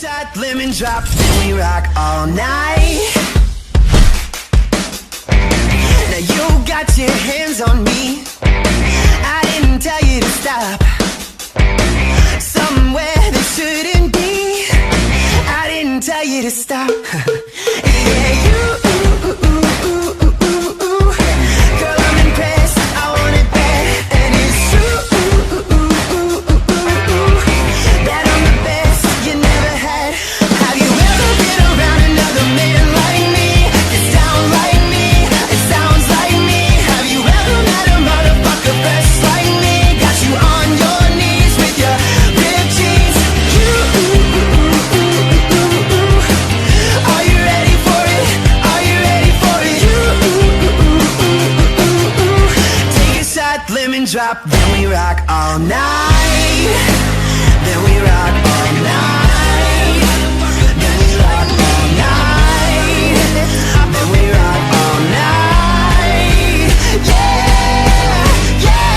shot, lemon drop, then we rock all night. Now you got your hands on me. I didn't tell you to stop. Somewhere that shouldn't be. I didn't tell you to stop. Yeah, you. Girl, I'm impressed. I want it bad, and it's true. That I'm the best you never had. Have you ever been around another man like me? It sounds like me. It sounds like me. Have you ever met a motherfucker fresh like me? Got you on your knees with your ripped jeans. You. Are you ready for it? Are you ready for it? You. Take a shot, lemon drop, then we rock all night. Then we rock all night. Then we rock all night. Then we rock all night. Yeah, yeah.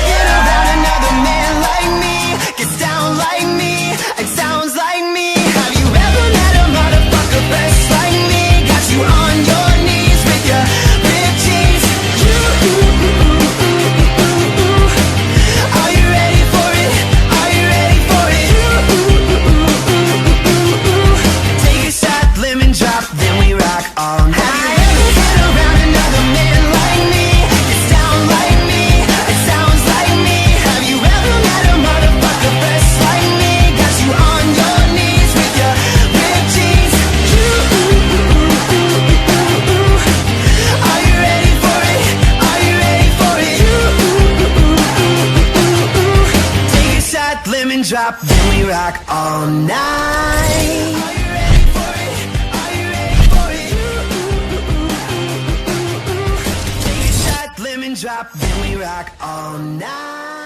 Get around another man like me. Gets down like me. It sounds like me. Have you ever met a motherfucker fresh like me? Got you on your knees with your ripped jeans. You. Are you ready for it? Are you ready for it? Take a shot, lemon drop, then we rock all night. Have you ever been around another man like me? It sounds like me. It sounds like me. Have you ever met a motherfucker fresh like me? Got you on your knees with your ripped jeans. You. Are you ready for it? Are you ready for it? You. Take a shot, lemon drop, then we rock all night. Are you ready for it? Are you ready for it? Take a shot, lemon drop, then we rock all night.